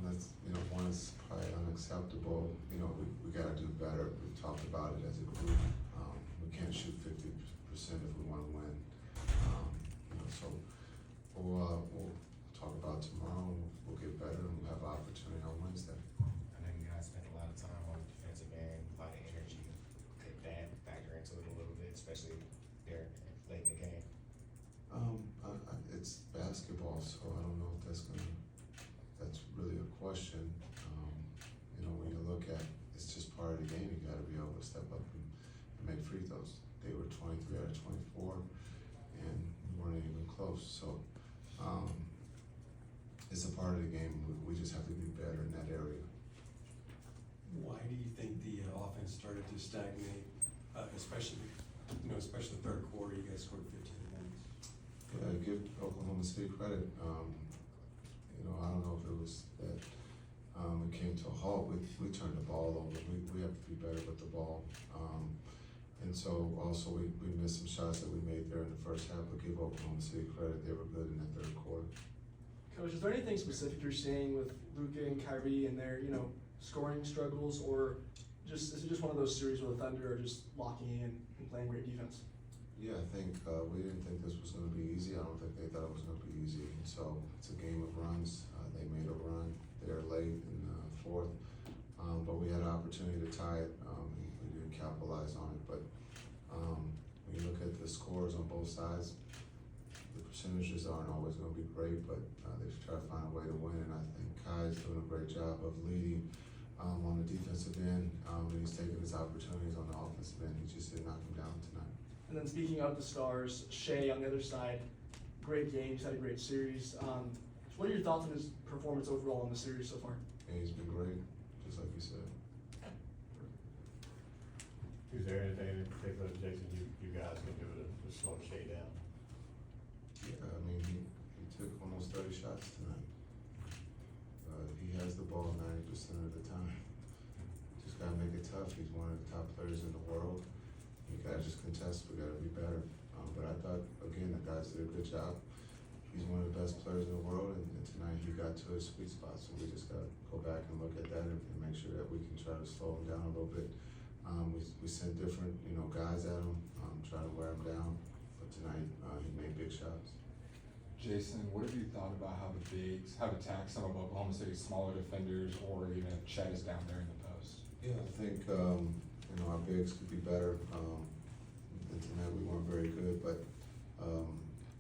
that's, one is probably unacceptable. We gotta do better. We've talked about it as a group. We can't shoot 50% if we wanna win. So we'll talk about it tomorrow, and we'll get better, and we'll have an opportunity on Wednesday. I know you guys spent a lot of time on the defensive end, a lot of energy. Could that factor into it a little bit, especially there late in the game? It's basketball, so I don't know if that's really a question. When you look at, it's just part of the game. You gotta be able to step up and make free throws. They were 23 out of 24, and we weren't even close. So it's a part of the game. We just have to be better in that area. Why do you think the offense started to stagnate, especially the third quarter? You guys scored 15 points. Yeah, give Oklahoma City credit. I don't know if it was that it came to a halt. We turned the ball over. We have to be better with the ball. And so also we missed some shots that we made there in the first half, but give Oklahoma City credit. They were good in the third quarter. Coach, is there anything specific you're seeing with Luka and Kyrie and their, scoring struggles, or is it just one of those series where the Thunder are just locking in and playing great defense? Yeah, I think we didn't think this was going to be easy. I don't think they thought it was going to be easy. And so it's a game of runs. They made a run there late in the fourth, but we had an opportunity to tie it. We didn't capitalize on it. But when you look at the scores on both sides, the percentages aren't always going to be great, but they try to find a way to win. And I think Kai's doing a great job of leading on the defensive end, and he's taking his opportunities on the offensive end. He just didn't knock him down tonight. And then speaking of the stars, Shea on the other side, great game. He's had a great series. What are your thoughts on his performance overall in the series so far? Yeah, he's been great, just like you said. Is there anything in particular, Jason, you guys can do to slow Shea down? Yeah, I mean, he took almost 30 shots tonight. He has the ball 90% of the time. Just gotta make it tough. He's one of the top players in the world. You gotta just contest. We gotta be better. But I thought, again, the guys did a good job. He's one of the best players in the world, and tonight he got to his sweet spot. So we just gotta go back and look at that and make sure that we can try to slow him down a little bit. We sent different, guys at him, try to wear him down. But tonight, he made big shots. Jason, what have you thought about how the bigs have attacked some of Oklahoma City's smaller defenders, or even if Chet is down there in the post? Yeah, I think, our bigs could be better. And tonight we weren't very good, but,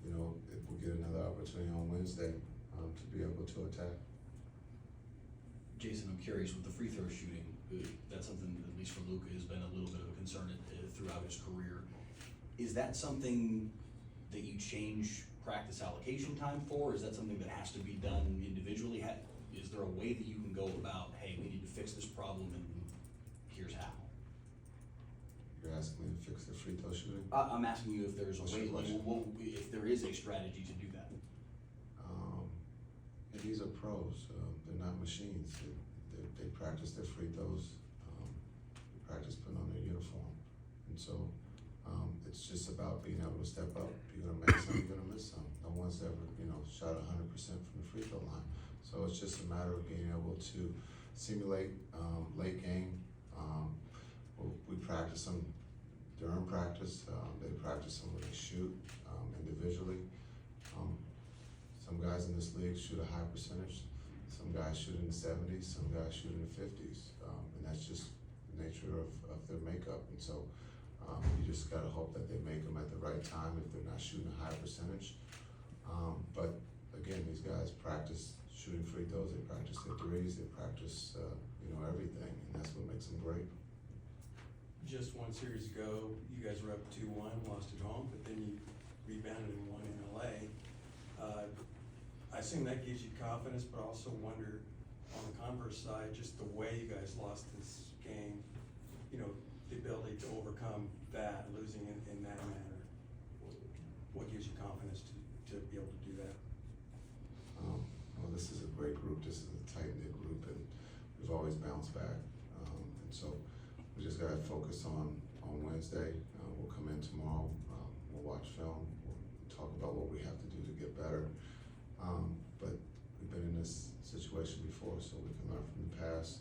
if we get another opportunity on Wednesday to be able to attack. Jason, I'm curious, with the free throw shooting, that's something, at least for Luka, has been a little bit of a concern throughout his career. Is that something that you change practice allocation time for? Is that something that has to be done individually? Is there a way that you can go about, hey, we need to fix this problem and here's how? You're asking me to fix the free throw shooting? I'm asking you if there's a What's way, your question? if there is a strategy to do that. And these are pros. They're not machines. They practice their free throws. They practice putting on their uniform. And so it's just about being able to step up. You're gonna make some, you're gonna miss some. No one's ever, shot 100% from the free throw line. So it's just a matter of being able to simulate late game. We practice them during practice. They practice them when they shoot individually. Some guys in this league shoot a high percentage. Some guys shoot in the 70s. Some guys shoot in the 50s. And that's just the nature of their makeup. And so you just gotta hope that they make them at the right time if they're not shooting a high percentage. But again, these guys practice shooting free throws. They practice their threes. They practice, everything, and that's what makes them great. Just one series ago, you guys were up 2-1, lost at home, but then you rebounded and won in LA. I assume that gives you confidence, but I also wonder on the converse side, just the way you guys lost this game, the ability to overcome that, losing in that manner. What gives you confidence to be able to do that? Well, this is a great group. This is a tight-knit group, and we've always bounced back. And so we just got to focus on Wednesday. We'll come in tomorrow. We'll watch film. We'll talk about what we have to do to get better. But we've been in this situation before, so we can learn from the past.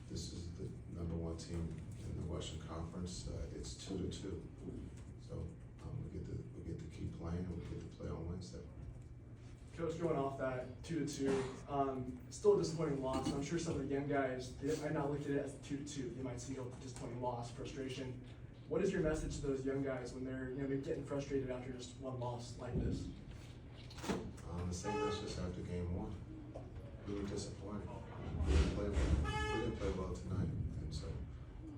This is the number one team in the Western Conference. It's 2-2. So we get to keep playing, and we get to play on Wednesday. Coach, going off that 2-2, still a disappointing loss. I'm sure some of the young guys, they might not look at it as 2-2. They might see it as a disappointing loss, frustration. What is your message to those young guys when they're getting frustrated after just one loss like this? The same message after game one. We were disappointed. We didn't play well tonight, and so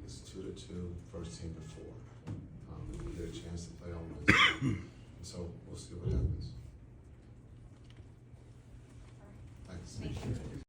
it's 2-2, first team to 4. We get a chance to play on Wednesday, and so we'll see what happens.